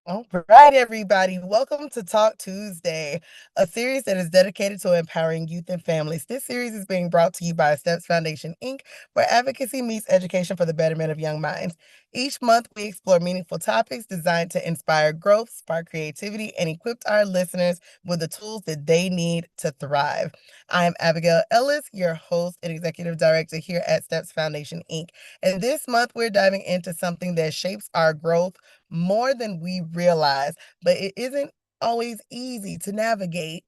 All right, everybody. Welcome to Talk Tuesday, a series that is dedicated to empowering youth and families. This series is being brought to you by Steps Foundation, Inc., where advocacy meets education for the betterment of young minds. Each month, we explore meaningful topics designed to inspire growth, spark creativity, and equip our listeners with the tools that they need to thrive. I am Abigail Ellis, your host and executive director here at Steps Foundation, Inc. And this month, we're diving into something that shapes our growth more than we realize, but it isn't always easy to navigate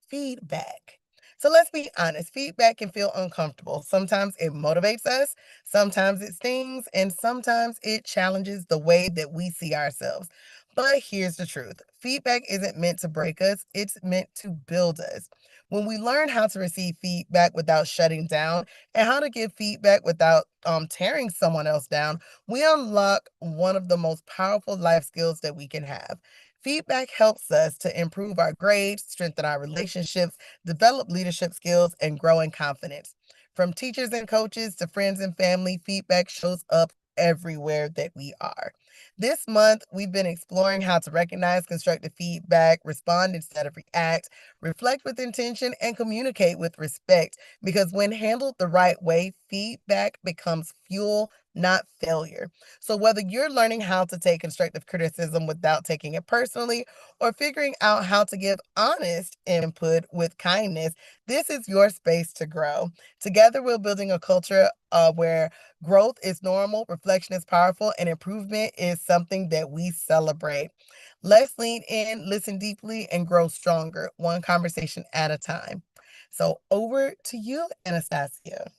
feedback. So let's be honest, feedback can feel uncomfortable. Sometimes it motivates us, sometimes it stings, and sometimes it challenges the way that we see ourselves. But here's the truth, feedback isn't meant to break us, it's meant to build us. When we learn how to receive feedback without shutting down and how to give feedback without tearing someone else down, we unlock one of the most powerful life skills that we can have. Feedback helps us to improve our grades, strengthen our relationships, develop leadership skills, and grow in confidence. From teachers and coaches to friends and family, feedback shows up everywhere that we are. This month, we've been exploring how to recognize constructive feedback, respond instead of react, reflect with intention, and communicate with respect. Because when handled the right way, feedback becomes fuel, not failure. So, whether you're learning how to take constructive criticism without taking it personally or figuring out how to give honest input with kindness, this is your space to grow. Together, we're building a culture where growth is normal, reflection is powerful, and improvement is something that we celebrate. Let's lean in, listen deeply, and grow stronger, one conversation at a time. So, over to you, Anastasia.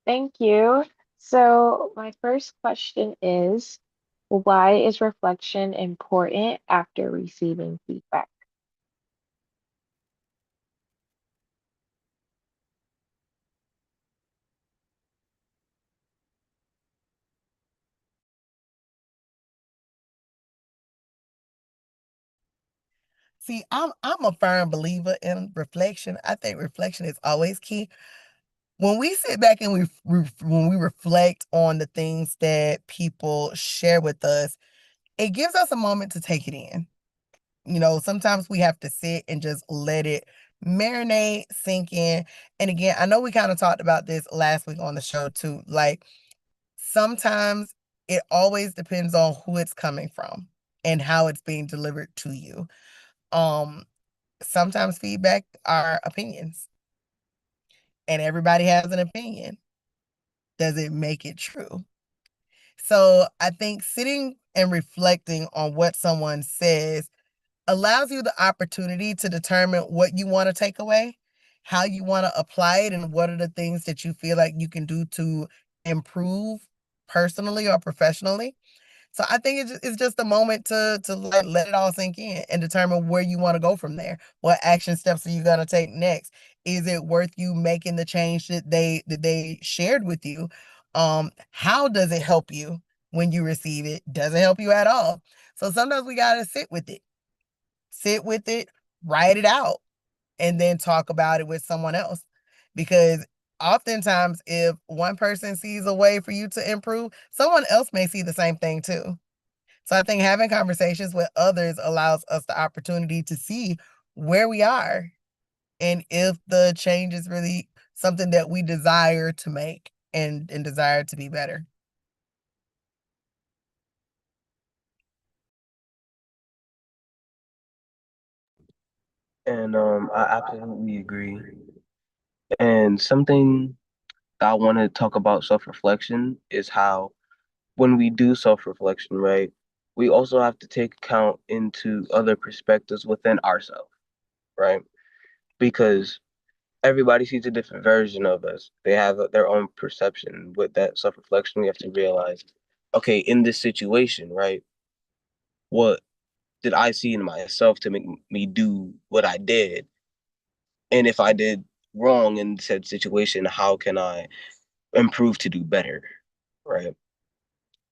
Thank you. So, my first question is, why is reflection important after receiving feedback? See, I'm a firm believer in reflection. I think reflection is always key. When we sit back and when we reflect on the things that people share with us, it gives us a moment to take it in. Sometimes we have to sit and just let it marinate, sink in. And again, I know we kind of talked about this last week on the show too. Like sometimes it always depends on who it's coming from and how it's being delivered to you. Um, Sometimes feedback are opinions, and everybody has an opinion. Does it make it true? So I think sitting and reflecting on what someone says allows you the opportunity to determine what you want to take away, how you want to apply it, and what are the things that you feel like you can do to improve personally or professionally. So I think it's just a moment to let it all sink in and determine where you want to go from there. What action steps are you going to take next? Is it worth you making the change that they shared with you? How does it help you when you receive it? Does it help you at all? So sometimes we got to sit with it, write it out, and then talk about it with someone else. Because oftentimes, if one person sees a way for you to improve, someone else may see the same thing too. So I think having conversations with others allows us the opportunity to see where we are and if the change is really something that we desire to make and desire to be better. And I absolutely agree. And something I want to talk about self-reflection is how when we do self-reflection, right, we also have to take account into other perspectives within ourselves, right? Because everybody sees a different version of us. They have their own perception. With that self-reflection, we have to realize, okay, in this situation, right, what did I see in myself to make me do what I did? And if I did wrong in said situation, how can I improve to do better? Right.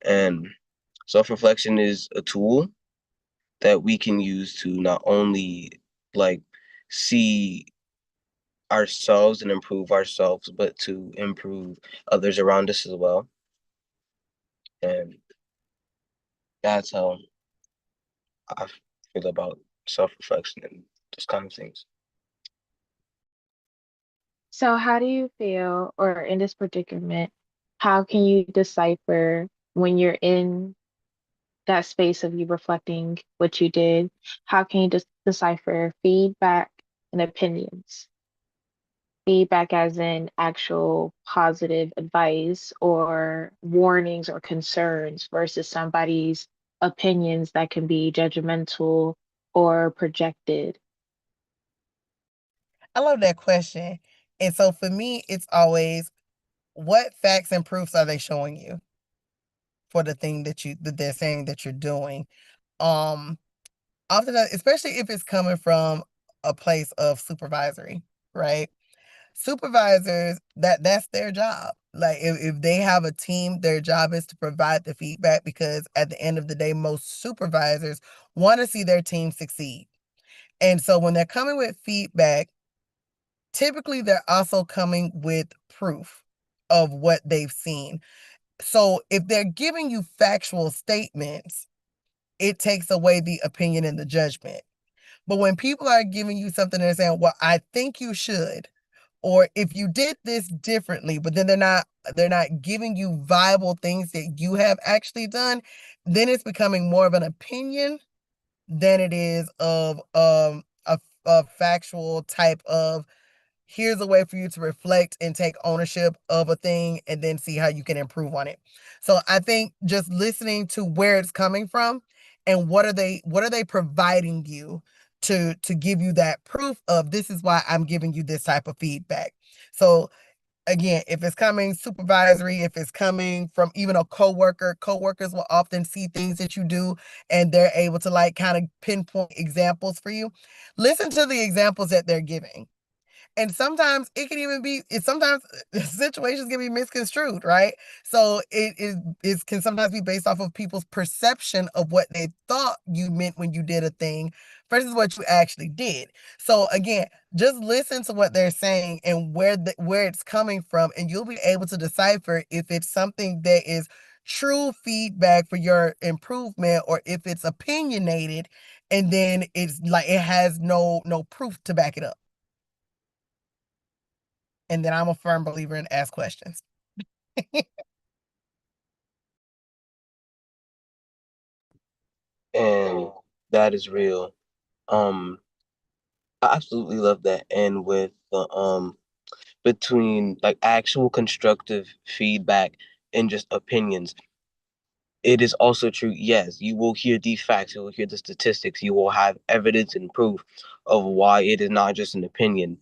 And self reflection is a tool that we can use to not only like see ourselves and improve ourselves, but to improve others around us as well. And That's how I feel about self-reflection and those kind of things. So how do you feel, or in this predicament, how can you decipher when you're in that space of you reflecting what you did? How can you decipher feedback and opinions? Feedback as in actual positive advice or warnings or concerns versus somebody's opinions that can be judgmental or projected. I love that question. And so for me, it's always what facts and proofs are they showing you for the thing that they're saying that you're doing? Um, especially if it's coming from a place of supervisory, right? Supervisors, that's their job. Like if they have a team, their job is to provide the feedback because at the end of the day, most supervisors want to see their team succeed. And so when they're coming with feedback, typically they're also coming with proof of what they've seen. So if they're giving you factual statements, it takes away the opinion and the judgment. But when people are giving you something and they're saying, well, I think you should, or if you did this differently, but then they're not giving you viable things that you have actually done, then it's becoming more of an opinion than it is of a factual type of here's a way for you to reflect and take ownership of a thing and then see how you can improve on it. So I think just listening to where it's coming from and what are they providing you to give you that proof of this is why I'm giving you this type of feedback. So again, if it's coming supervisory, if it's coming from even a coworker, coworkers will often see things that you do and they're able to like kind of pinpoint examples for you. Listen to the examples that they're giving, and sometimes it can even be sometimes situations can be misconstrued, right? So it can sometimes be based off of people's perception of what they thought you meant when you did a thing versus what you actually did. So again, just listen to what they're saying and where it's coming from, and you'll be able to decipher if it's something that is true feedback for your improvement or if it's opinionated and then it's like it has no proof to back it up. And then I'm a firm believer in ask questions. And that is real. Um, I absolutely love that. And with the between like actual constructive feedback and just opinions, it is also true. Yes, you will hear the facts, you will hear the statistics, you will have evidence and proof of why it is not just an opinion.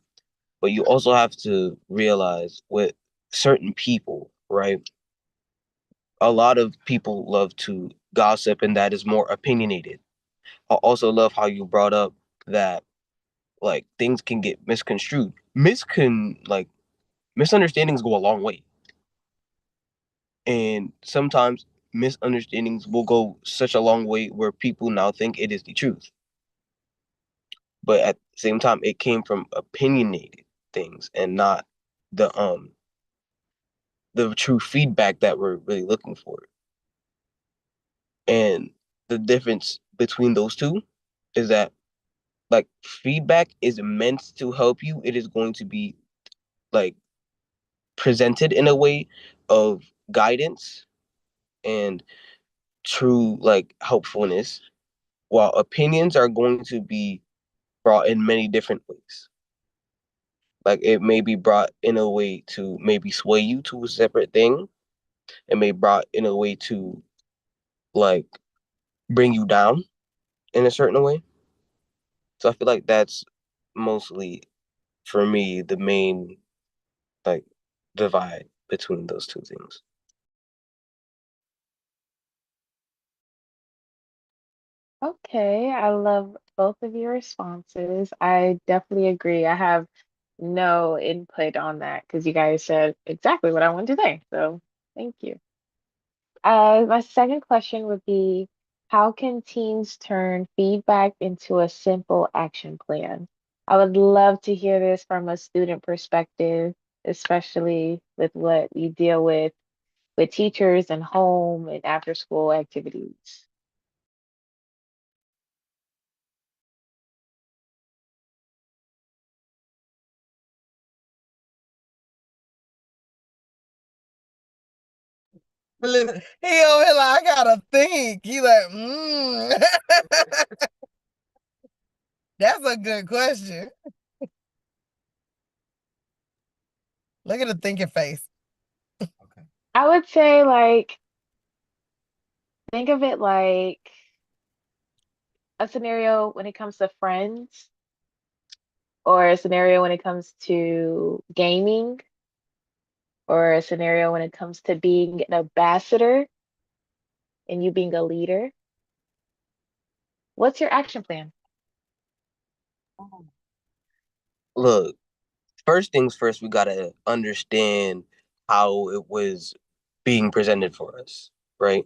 But you also have to realize with certain people, right? A lot of people love to gossip, and that is more opinionated. I also love how you brought up that like things can get misconstrued. Misunderstandings go a long way. And sometimes misunderstandings will go such a long way where people now think it is the truth. But at the same time, it came from opinionated things and not the the true feedback that we're really looking for. And the difference between those two is that like feedback is meant to help you. It is going to be like presented in a way of guidance and true like helpfulness, while opinions are going to be brought in many different ways. Like it may be brought in a way to maybe sway you to a separate thing. It may brought in a way to like bring you down in a certain way. So I feel like that's mostly for me the main like divide between those two things. Okay, I love both of your responses. I definitely agree. I have no input on that because you guys said exactly what I wanted to say. So thank you. My second question would be, how can teens turn feedback into a simple action plan? I would love to hear this from a student perspective, especially with what you deal with teachers and home and after school activities. Listen, he over here like, I gotta think. He like, That's a good question. Look at the thinking face. Okay. I would say like think of it like a scenario when it comes to friends or a scenario when it comes to gaming or a scenario when it comes to being an ambassador and you being a leader. What's your action plan? Look, first things first, we gotta understand how it was being presented for us, right?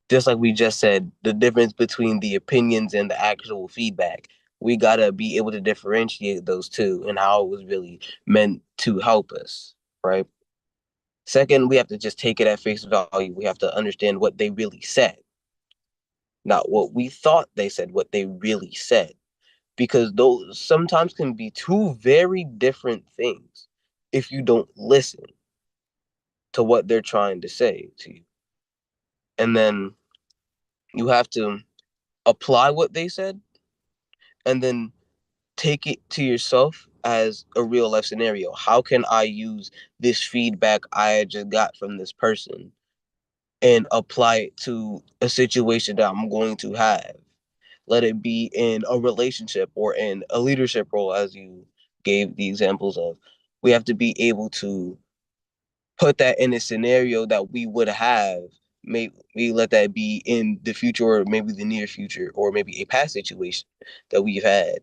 Just like we just said, the difference between the opinions and the actual feedback. We gotta be able to differentiate those two and how it was really meant to help us, right? Second, we have to just take it at face value. We have to understand what they really said, not what we thought they said, what they really said. Because those sometimes can be two very different things if you don't listen to what they're trying to say to you. And then you have to apply what they said and then take it to yourself as a real life scenario. How can I use this feedback I just got from this person and apply it to a situation that I'm going to have? Let it be in a relationship or in a leadership role, as you gave the examples of. We have to be able to put that in a scenario that we would have. Maybe let that be in the future or maybe the near future or maybe a past situation that we've had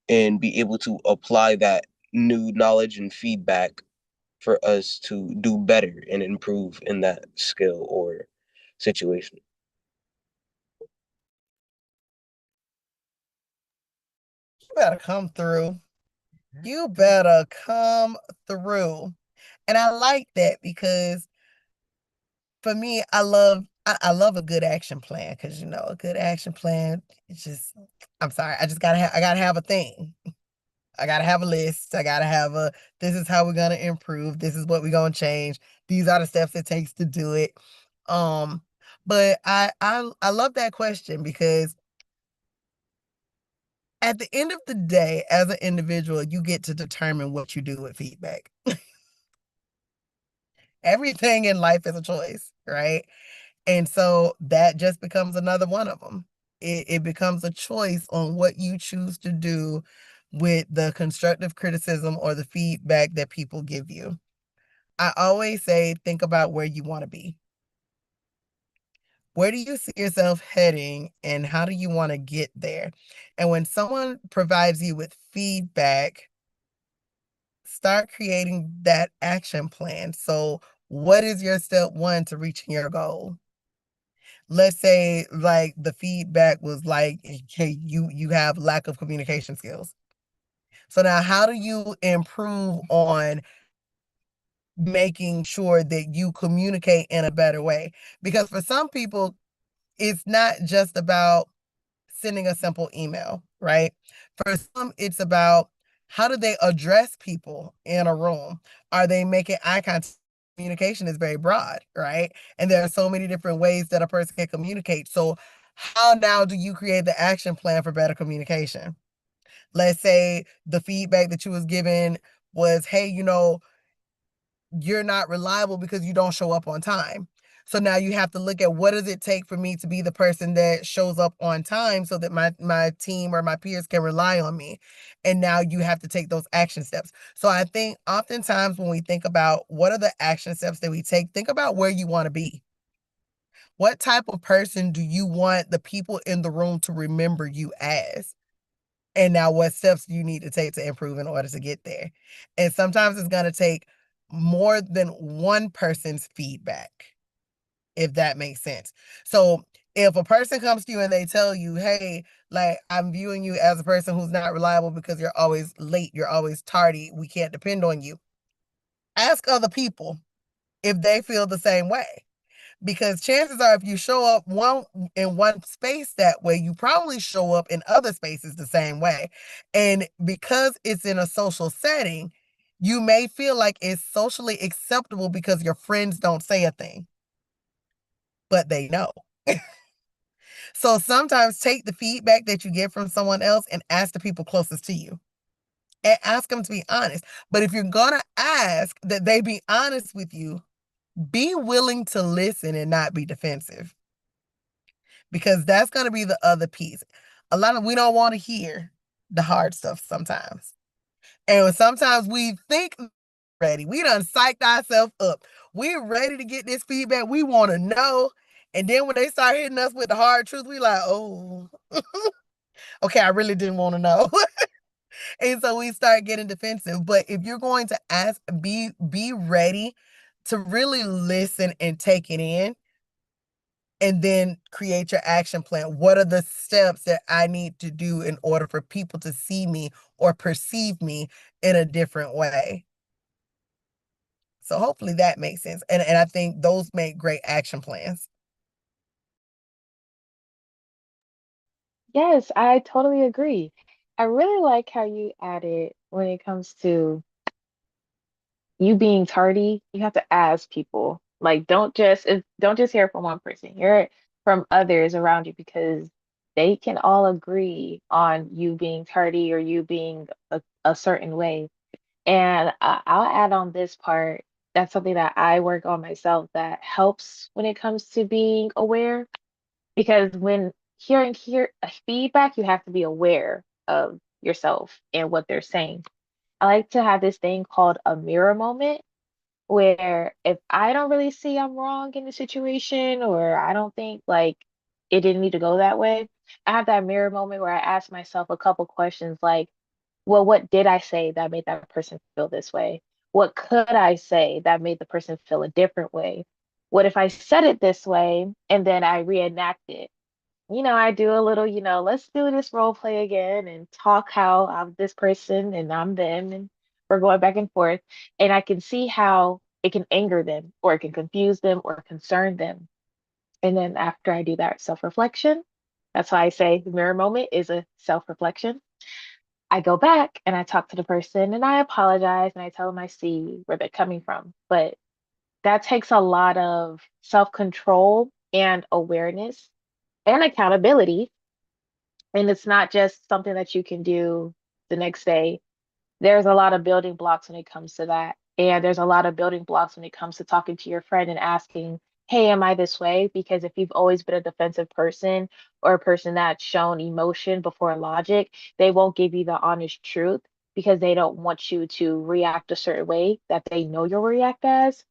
and be able to apply that new knowledge and feedback for us to do better and improve in that skill or situation. You better come through. You better come through. And I like that because for me, I love a good action plan because a good action plan, it's just I'm sorry, I gotta have a thing. I gotta have a list. I gotta have a this is how we're gonna improve. This is what we're gonna change. These are the steps it takes to do it. Um, but I love that question because at the end of the day, as an individual, you get to determine what you do with feedback. Everything in life is a choice, right? And so that just becomes another one of them. It becomes a choice on what you choose to do with the constructive criticism or the feedback that people give you. I always say, think about where you want to be. Where do you see yourself heading and how do you want to get there? And when someone provides you with feedback, start creating that action plan. So, what is your step one to reaching your goal? Let's say like the feedback was like, hey, you have lack of communication skills. So now how do you improve on making sure that you communicate in a better way? Because for some people, it's not just about sending a simple email, right? For some, it's about how do they address people in a room? Are they making eye contact? Communication is very broad, right? And there are so many different ways that a person can communicate. So, how now do you create the action plan for better communication? Let's say the feedback that you was given was, hey, you're not reliable because you don't show up on time. So now you have to look at what does it take for me to be the person that shows up on time so that my team or my peers can rely on me. And now you have to take those action steps. So I think oftentimes when we think about what are the action steps that we take, think about where you want to be. What type of person do you want the people in the room to remember you as? And now what steps do you need to take to improve in order to get there? And sometimes it's going to take more than one person's feedback, if that makes sense. So if a person comes to you and they tell you, hey, like I'm viewing you as a person who's not reliable because you're always late, you're always tardy, we can't depend on you. Ask other people if they feel the same way. Because chances are if you show up in one space that way, you probably show up in other spaces the same way. And because it's in a social setting, you may feel like it's socially acceptable because your friends don't say a thing. but they know. So sometimes take the feedback that you get from someone else and ask the people closest to you and ask them to be honest. But if you're going to ask that they be honest with you, be willing to listen and not be defensive, because that's going to be the other piece. We don't want to hear the hard stuff sometimes. And sometimes we think ready. We done psyched ourselves up. We're ready to get this feedback. We want to know. And then when they start hitting us with the hard truth, we like, oh, okay, I really didn't want to know. And so we start getting defensive. But if you're going to ask, be ready to really listen and take it in, and then create your action plan. What are the steps that I need to do in order for people to see me or perceive me in a different way? So hopefully that makes sense. And I think those make great action plans. Yes, I totally agree. I really like how you added when it comes to you being tardy, you have to ask people. Like, don't just hear it from one person. Hear it from others around you because they can all agree on you being tardy or you being a certain way. And I'll add on this part. That's something that I work on myself that helps when it comes to being aware. Because when hear feedback, you have to be aware of yourself and what they're saying. I like to have this thing called a mirror moment where if I don't really see I'm wrong in the situation or I don't think like it didn't need to go that way, I have that mirror moment where I ask myself a couple questions like, well, what did I say that made that person feel this way? What could I say that made the person feel a different way? What if I said it this way and then I reenact it? I do a little, let's do this role play again and talk how I'm this person and I'm them and we're going back and forth. And I can see how it can anger them or it can confuse them or concern them. And then after I do that self-reflection, that's why I say the mirror moment is a self-reflection. I go back and I talk to the person and I apologize and I tell them I see where they're coming from. But that takes a lot of self-control and awareness and accountability, and it's not just something that you can do the next day. There's a lot of building blocks when it comes to that. And there's a lot of building blocks when it comes to talking to your friend and asking, hey, am I this way? Because if you've always been a defensive person or a person that's shown emotion before logic, they won't give you the honest truth because they don't want you to react a certain way that they know you'll react as.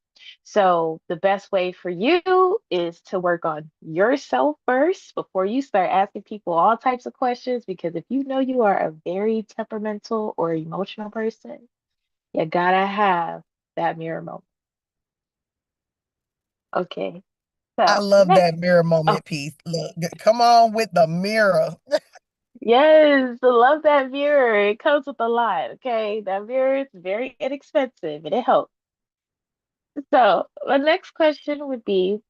So the best way for you is to work on yourself first before you start asking people all types of questions. Because if you know you are a very temperamental or emotional person, you gotta have that mirror moment. Okay, I so love next, that mirror oh moment piece. Look, come on with the mirror. yes, I love that mirror. It comes with a lot. Okay, that mirror is very inexpensive and it helps. So the next question would be,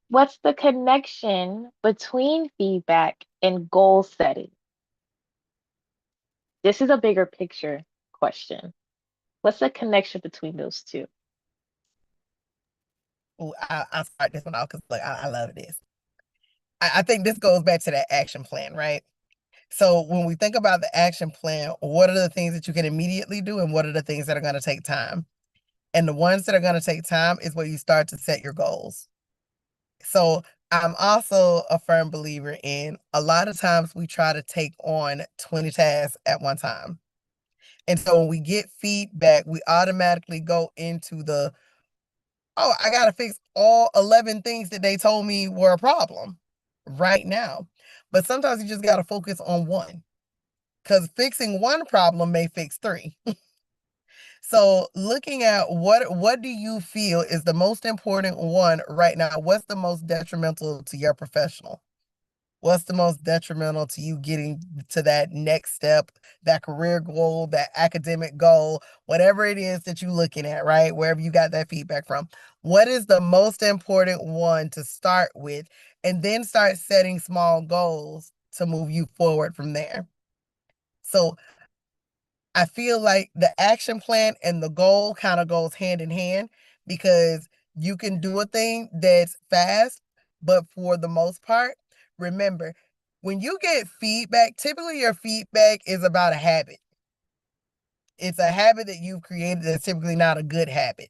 what's the connection between feedback and goal setting? This is a bigger picture question. What's the connection between those two? Ooh, I'll start this one off because like I love this. I think this goes back to that action plan, right? So when we think about the action plan, what are the things that you can immediately do and what are the things that are going to take time? And the ones that are going to take time is where you start to set your goals. So I'm also a firm believer in a lot of times we try to take on 20 tasks at one time. And so when we get feedback, we automatically go into oh, I got to fix all 11 things that they told me were a problem right now. But sometimes you just got to focus on one because fixing one problem may fix three. So looking at what do you feel is the most important one right now? What's the most detrimental to your professional? What's the most detrimental to you getting to that next step, that career goal, that academic goal, whatever it is that you're looking at, right? Wherever you got that feedback from. What is the most important one to start with? And then start setting small goals to move you forward from there. So I feel like the action plan and the goal kind of goes hand in hand because you can do a thing that's fast, But for the most part, remember, when you get feedback, typically your feedback is about a habit. It's a habit that you've created that's typically not a good habit.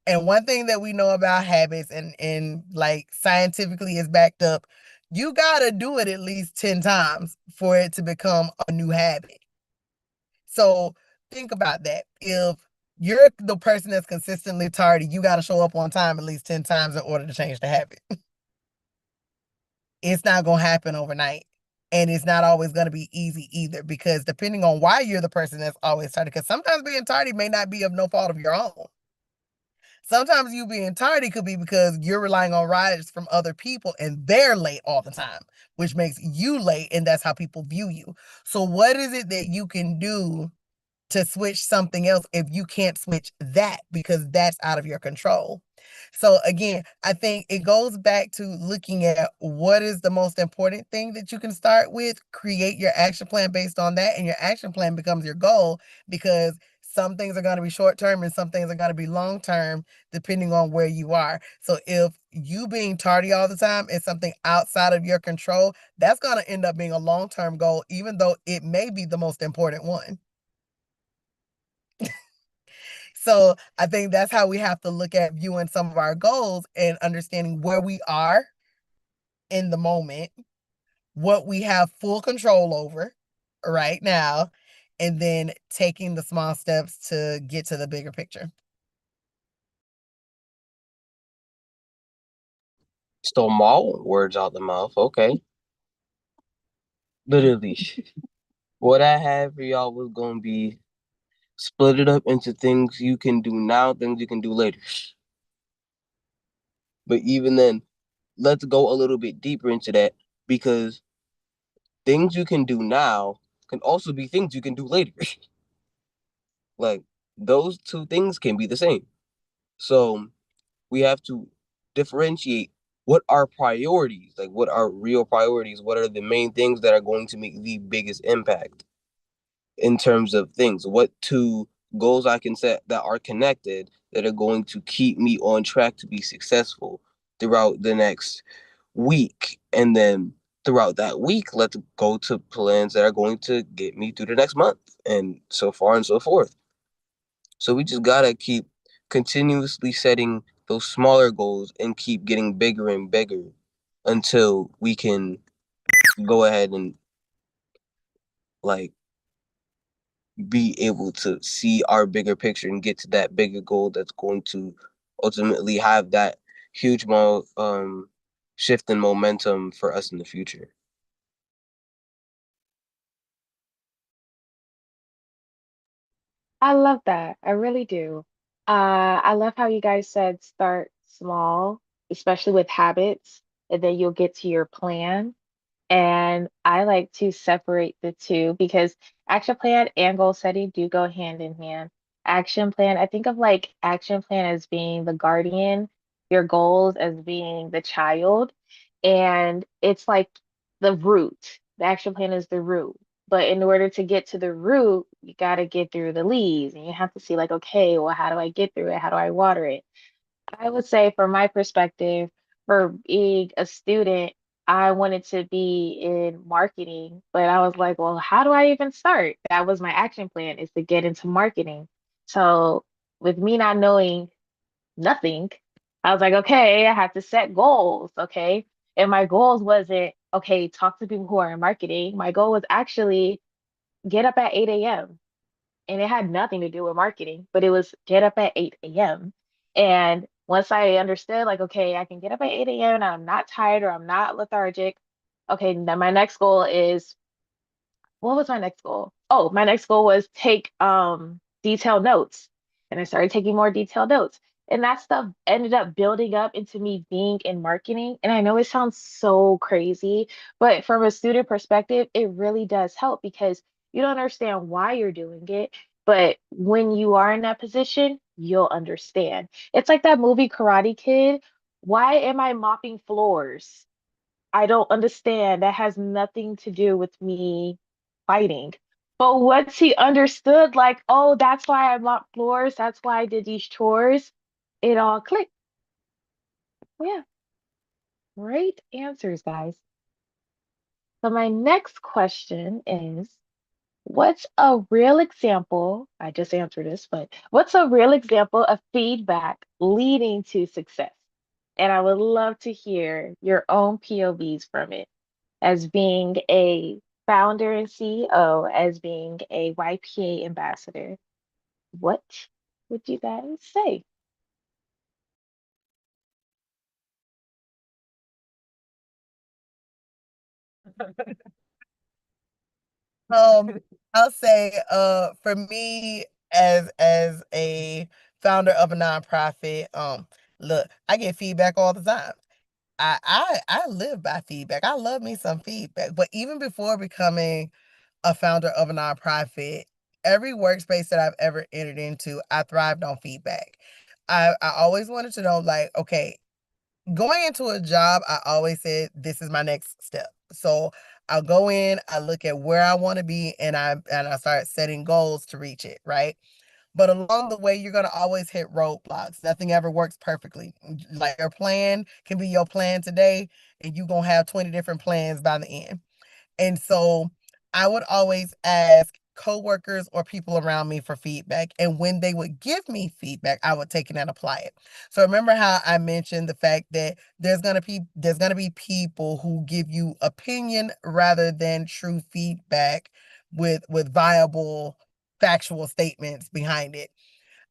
And one thing that we know about habits and like scientifically is backed up, you gotta do it at least 10 times for it to become a new habit. So think about that. If you're the person that's consistently tardy, you gotta show up on time at least 10 times in order to change the habit. It's not gonna happen overnight. And it's not always going to be easy either, because depending on why you're the person that's always tardy, because sometimes being tardy may not be of no fault of your own. Sometimes you being tardy could be because you're relying on rides from other people and they're late all the time, which makes you late, and that's how people view you. So what is it that you can do to switch something else if you can't switch that, because that's out of your control? So again, I think it goes back to looking at what is the most important thing that you can start with, create your action plan based on that, and your action plan becomes your goal, because some things are going to be short term and some things are going to be long term depending on where you are. So if you being tardy all the time is something outside of your control, that's going to end up being a long term goal, even though it may be the most important one. So I think that's how we have to look at viewing some of our goals and understanding where we are in the moment, what we have full control over right now, and then taking the small steps to get to the bigger picture. Stole my own words out the mouth. Okay. Literally. What I had for y'all was gonna be split it up into things you can do now, things you can do later. But even then, let's go a little bit deeper into that, because things you can do now can also be things you can do later. Like, those two things can be the same. So we have to differentiate what are priorities, like what are real priorities, what are the main things that are going to make the biggest impact in terms of things, what two goals I can set that are connected that are going to keep me on track to be successful throughout the next week. And then throughout that week, let's go to plans that are going to get me through the next month, and so far and so forth. So we just gotta keep continuously setting those smaller goals and keep getting bigger and bigger until we can go ahead and like be able to see our bigger picture and get to that bigger goal that's going to ultimately have that huge shift in momentum for us in the future. I love that. I really do. I love how you guys said start small, especially with habits, and then you'll get to your plan. And I like to separate the two because action plan and goal setting do go hand in hand. Action plan, I think of like action plan as being the guardian, your goals as being the child. And it's like the root. The action plan is the root. But in order to get to the root, you got to get through the leaves and you have to see, like, okay, well, how do I get through it? How do I water it? I would say, from my perspective, for being a student, I wanted to be in marketing, but I was like, well, how do I even start? That was my action plan, is to get into marketing. So, with me not knowing nothing, I was like, okay, I have to set goals. Okay. And my goals wasn't, okay, talk to people who are in marketing. My goal was actually get up at 8 a.m. And it had nothing to do with marketing, but it was get up at 8 a.m. And once I understood, like, okay, I can get up at 8 a.m. and I'm not tired or I'm not lethargic. Okay, then my next goal is, what was my next goal? Oh, my next goal was take detailed notes. And I started taking more detailed notes. And that stuff ended up building up into me being in marketing. And I know it sounds so crazy, but from a student perspective, it really does help because you don't understand why you're doing it. But when you are in that position, you'll understand. It's like that movie Karate Kid. Why am I mopping floors? I don't understand. That has nothing to do with me fighting. But once he understood, like, oh, that's why I mop floors, that's why I did these chores, it all clicked. Yeah. Great answers, guys. So my next question is, what's a real example? I just answered this, but what's a real example of feedback leading to success? And I would love to hear your own POVs from it as being a founder and CEO, as being a YPA ambassador. What would you guys say? Um, I'll say, for me as a founder of a nonprofit, look, I get feedback all the time. I live by feedback. I love me some feedback. But even before becoming a founder of a nonprofit, every workspace that I've ever entered into, I thrived on feedback. I always wanted to know, like, okay, going into a job, I always said this is my next step. So I'll go in, I look at where I want to be, and I start setting goals to reach it, right? But along the way, you're gonna always hit roadblocks. Nothing ever works perfectly. Like your plan can be your plan today, and you're gonna have 20 different plans by the end. And so I would always ask coworkers or people around me for feedback. And when they would give me feedback, I would take it and apply it. So remember how I mentioned the fact that there's gonna be people who give you opinion rather than true feedback with viable factual statements behind it.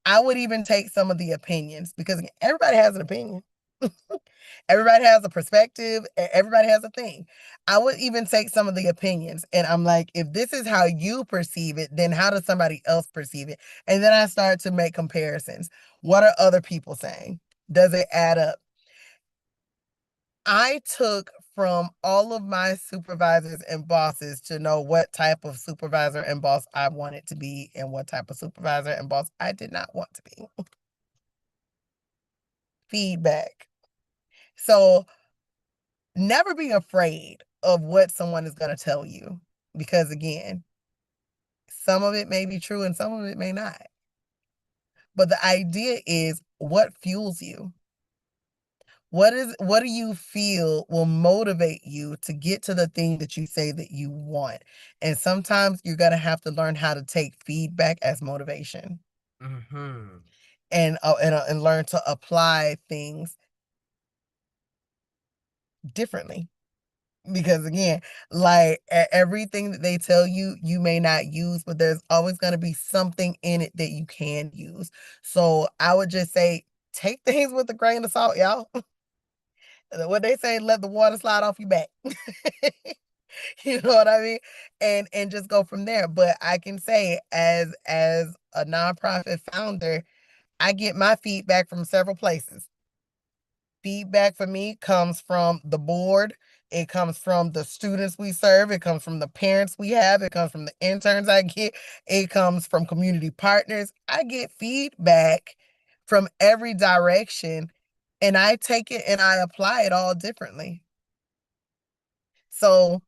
I would even take some of the opinions because everybody has an opinion. Everybody has a perspective, everybody has a thing. I would even take some of the opinions and I'm like, if this is how you perceive it, then how does somebody else perceive it? And then I start to make comparisons. What are other people saying? Does it add up? I took from all of my supervisors and bosses to know what type of supervisor and boss I wanted to be and what type of supervisor and boss I did not want to be. Feedback. So never be afraid of what someone is going to tell you because, again, some of it may be true and some of it may not. But the idea is what fuels you? What do you feel will motivate you to get to the thing that you say that you want? And sometimes you're going to have to learn how to take feedback as motivation. Mm-hmm. And learn to apply things differently. Because again, like everything that they tell you, you may not use, but there's always going to be something in it that you can use. So I would just say, take things with a grain of salt, y'all. What they say, let the water slide off your back. You know what I mean? And just go from there. But I can say, as a nonprofit founder, I get my feedback from several places. Feedback for me comes from the board. It comes from the students we serve. It comes from the parents we have. It comes from the interns I get. It comes from community partners. I get feedback from every direction and I take it and I apply it all differently. So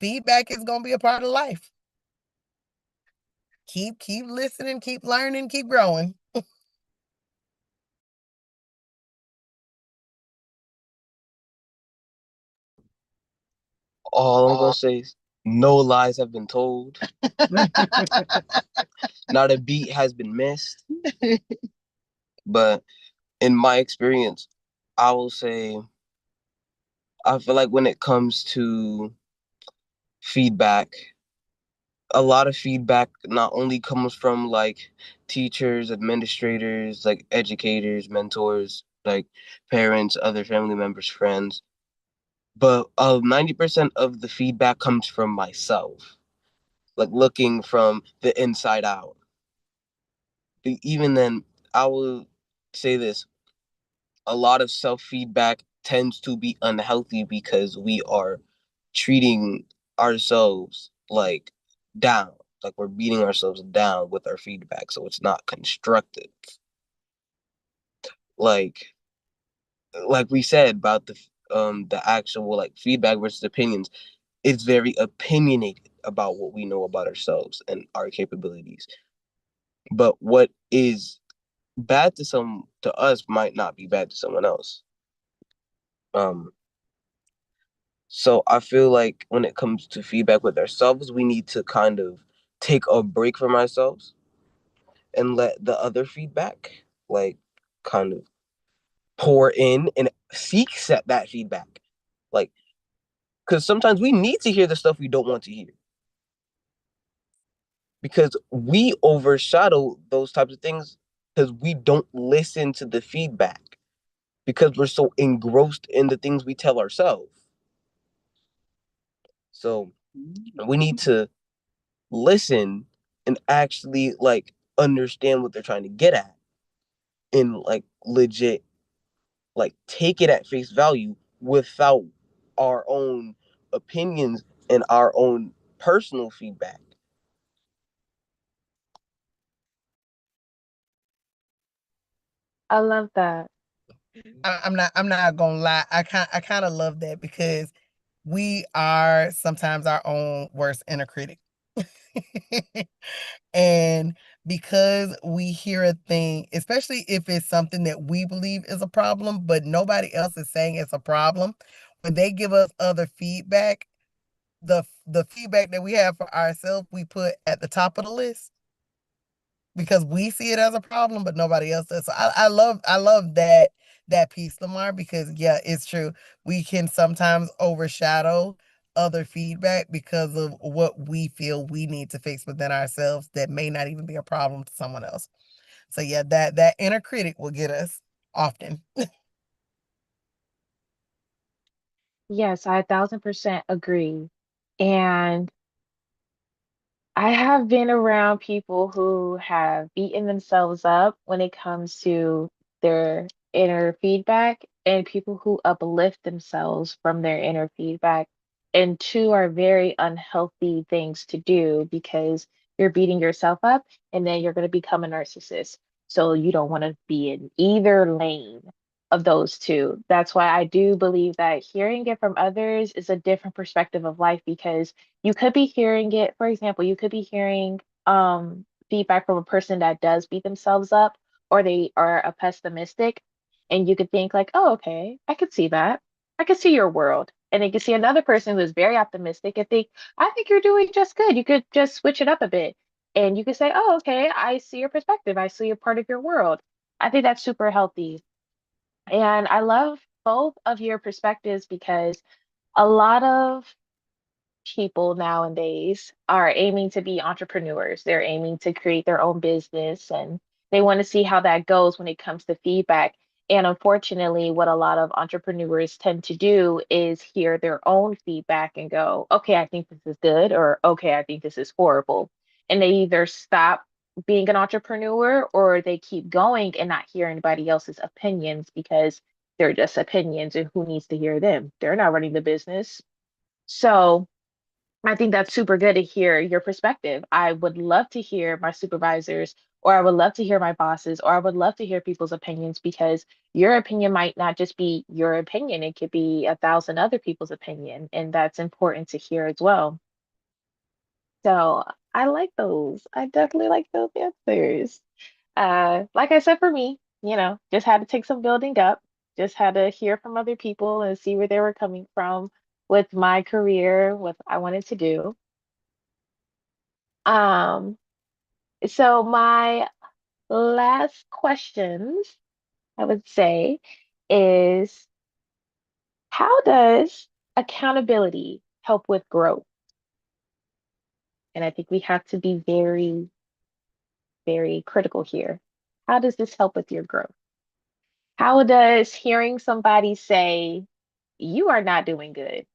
feedback is going to be a part of life. Keep listening, keep learning, keep growing. All I'm gonna say is no lies have been told. Not a beat has been missed. But in my experience, I will say I feel like when it comes to feedback, a lot of feedback not only comes from like teachers, administrators, like educators, mentors, like parents, other family members, friends, but 90% of the feedback comes from myself, like looking from the inside out. But even then, I will say this, a lot of self feedback tends to be unhealthy because we are treating ourselves like down, like we're beating ourselves down with our feedback. So it's not constructive. Like like we said about the actual like feedback versus opinions, it's very opinionated about what we know about ourselves and our capabilities. But what is bad to us might not be bad to someone else. Um So I feel like when it comes to feedback with ourselves, we need to kind of take a break from ourselves and let the other feedback like kind of pour in and seek set that feedback. Like, because sometimes we need to hear the stuff we don't want to hear because we overshadow those types of things because we don't listen to the feedback because we're so engrossed in the things we tell ourselves. So we need to listen and actually like understand what they're trying to get at and like legit like take it at face value without our own opinions and our own personal feedback. I love that. I'm not gonna lie. I kind of love that because we are sometimes our own worst inner critic. And because we hear a thing, especially if it's something that we believe is a problem, but nobody else is saying it's a problem, when they give us other feedback, the feedback that we have for ourselves, we put at the top of the list because we see it as a problem, but nobody else does. So I love that piece, Lamar, because yeah, it's true. We can sometimes overshadow other feedback because of what we feel we need to fix within ourselves that may not even be a problem to someone else. So yeah, that inner critic will get us often. Yes, I 1,000% agree. And I have been around people who have beaten themselves up when it comes to their inner feedback and people who uplift themselves from their inner feedback. And two are very unhealthy things to do because you're beating yourself up and then you're going to become a narcissist. So you don't want to be in either lane of those two. That's why I do believe that hearing it from others is a different perspective of life because you could be hearing it, for example, you could be hearing feedback from a person that does beat themselves up or they are a pessimistic, and you could think like, oh, okay, I could see that. I could see your world. And then you could see another person who is very optimistic and think, I think you're doing just good. You could just switch it up a bit. And you could say, oh, okay, I see your perspective. I see a part of your world. I think that's super healthy. And I love both of your perspectives because a lot of people nowadays are aiming to be entrepreneurs. They're aiming to create their own business and they want to see how that goes when it comes to feedback. And unfortunately, what a lot of entrepreneurs tend to do is hear their own feedback and go, okay, I think this is good, or okay, I think this is horrible. And they either stop being an entrepreneur or they keep going and not hear anybody else's opinions because they're just opinions and who needs to hear them? They're not running the business. So, I think that's super good to hear your perspective. I would love to hear my supervisors, or I would love to hear my bosses, or I would love to hear people's opinions because your opinion might not just be your opinion, it could be 1,000 other people's opinion, and that's important to hear as well. So I like those. I definitely like those answers. Like I said, for me, just had to take some building up, just had to hear from other people and see where they were coming from with my career, what I wanted to do. Um, so my last questions, I would say, is how does accountability help with growth? And I think we have to be very, very critical here. How does this help with your growth? How does hearing somebody say, you are not doing good,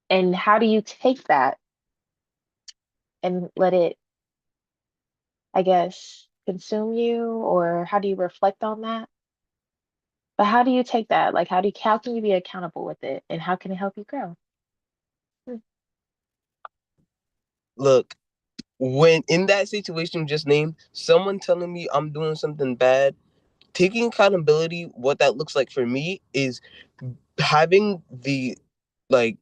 and how do you take that and let it, I guess, consume you, or how do you reflect on that? But how do you take that? Like, how can you be accountable with it, and how can it help you grow? Hmm. Look, when in that situation you just named, someone telling me I'm doing something bad, taking accountability, what that looks like for me is having the like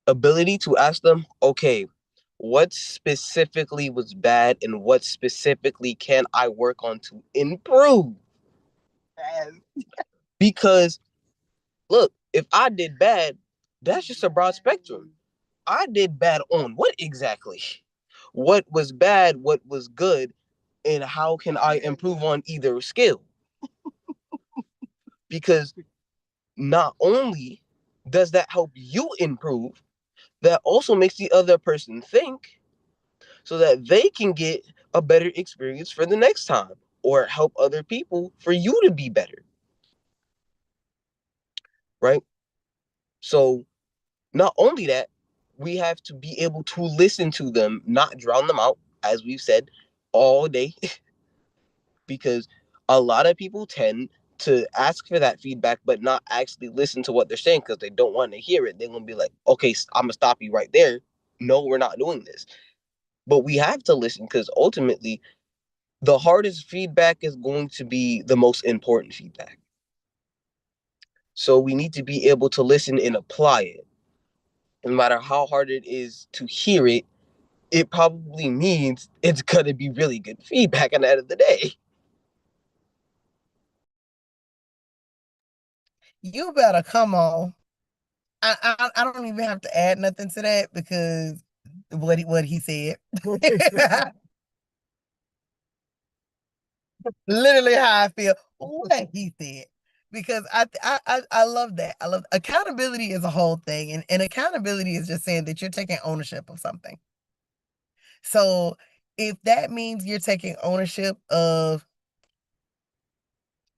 ability to ask them, okay, what specifically was bad and what specifically can I work on to improve? Because look, if I did bad, That's just a broad spectrum. I did bad on what exactly? What was bad, what was good, and how can I improve on either skill? Because not only does that help you improve, that also makes the other person think so that they can get a better experience for the next time or help other people for you to be better, right? So, not only that, we have to be able to listen to them, not drown them out, as we've said all day, because a lot of people tend to ask for that feedback, but not actually listen to what they're saying because they don't want to hear it. They're going to be like, okay, I'm going to stop you right there. No, we're not doing this. But we have to listen because ultimately, the hardest feedback is going to be the most important feedback. So we need to be able to listen and apply it. No matter how hard it is to hear it, it probably means it's going to be really good feedback at the end of the day. You better come on. I don't even have to add nothing to that because what he said. Literally how I feel. What he said. Because I love that. I love accountability is a whole thing. And accountability is just saying that you're taking ownership of something. So if that means you're taking ownership of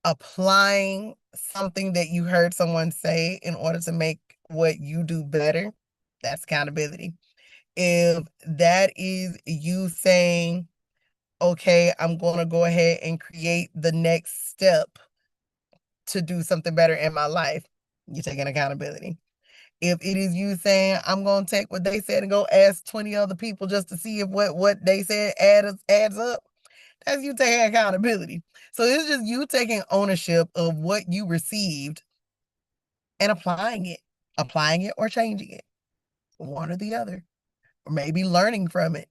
applying something that you heard someone say in order to make what you do better, that's accountability. If that is you saying, okay, I'm going to go ahead and create the next step to do something better in my life, you're taking accountability. If it is you saying, I'm going to take what they said and go ask 20 other people just to see if what they said adds up, that's you taking accountability. So it's just you taking ownership of what you received and applying it or changing it, one or the other, or maybe learning from it,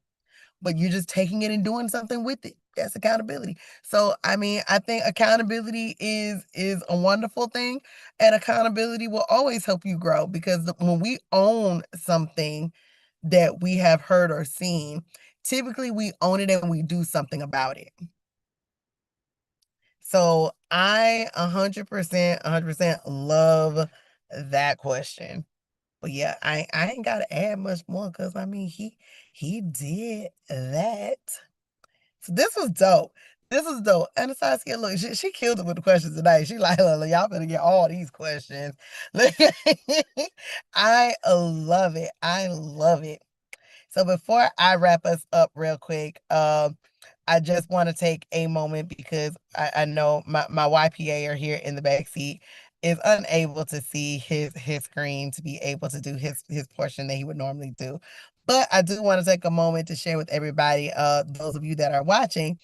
but you're just taking it and doing something with it. That's accountability. So I mean, I think accountability is a wonderful thing, and accountability will always help you grow because when we own something that we have heard or seen, typically we own it and we do something about it. So I 100% love that question. But yeah, I ain't gotta add much more because I mean he did that. So this was dope. This was dope. Anastasia, look, she killed it with the questions tonight. She like, look, y'all better get all these questions. I love it. I love it. So before I wrap us up real quick, I just want to take a moment because I know my YPA are here in the back seat is unable to see his screen to be able to do his portion that he would normally do. But I do want to take a moment to share with everybody, those of you that are watching,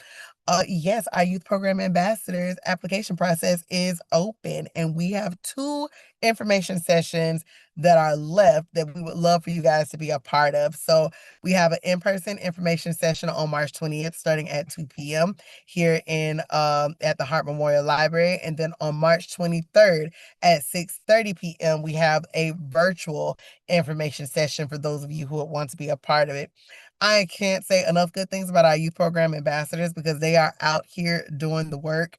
yes, our youth program ambassadors application process is open, and we have two information sessions that are left that we would love for you guys to be a part of. So we have an in-person information session on March 20th, starting at 2 p.m. here in at the Hart Memorial Library, and then on March 23rd at 6:30 p.m. we have a virtual information session for those of you who would want to be a part of it. I can't say enough good things about our youth program ambassadors because they are out here doing the work,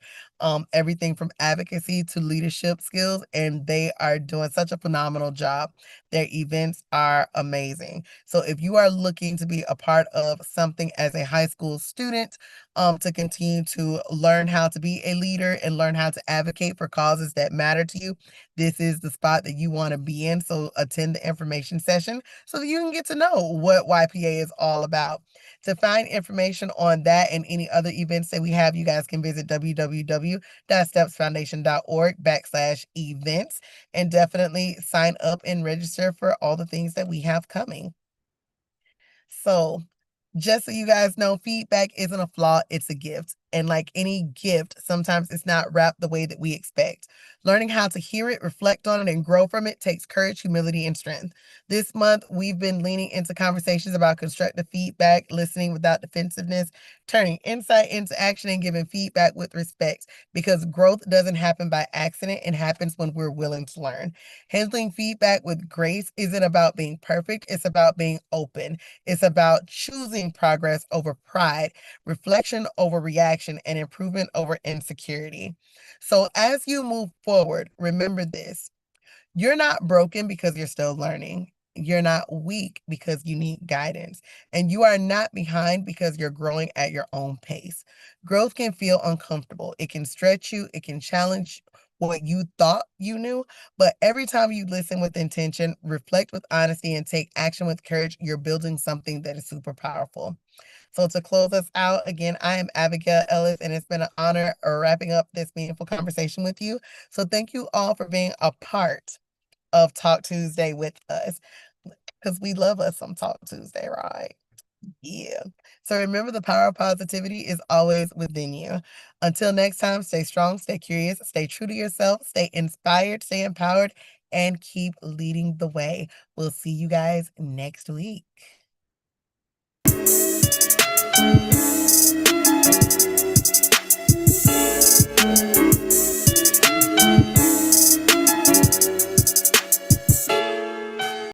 everything from advocacy to leadership skills, and they are doing such a phenomenal job. Their events are amazing. So if you are looking to be a part of something as a high school student, to continue to learn how to be a leader and learn how to advocate for causes that matter to you, this is the spot that you want to be in. So attend the information session so that you can get to know what YPA is all about. To find information on that and any other events that we have, you guys can visit www.stepsfoundation.org/events and definitely sign up and register for all the things that we have coming. So, just so you guys know, feedback isn't a flaw, it's a gift. And like any gift, sometimes it's not wrapped the way that we expect. Learning how to hear it, reflect on it, and grow from it takes courage, humility, and strength. This month, we've been leaning into conversations about constructive feedback, listening without defensiveness, turning insight into action, and giving feedback with respect. Because growth doesn't happen by accident, it happens when we're willing to learn. Handling feedback with grace isn't about being perfect, it's about being open. It's about choosing progress over pride, reflection over reaction, and improvement over insecurity. So as you move forward, remember this: you're not broken because you're still learning. You're not weak because you need guidance. And you are not behind because you're growing at your own pace. Growth can feel uncomfortable. It can stretch you, it can challenge what you thought you knew. But every time you listen with intention, reflect with honesty, and take action with courage, you're building something that is super powerful. So to close us out, again, I am Abigail Ellis, and it's been an honor wrapping up this meaningful conversation with you. So thank you all for being a part of Talk Tuesday with us, because we love us some Talk Tuesday, right? Yeah. So remember, the power of positivity is always within you. Until next time, stay strong, stay curious, stay true to yourself, stay inspired, stay empowered, and keep leading the way. We'll see you guys next week.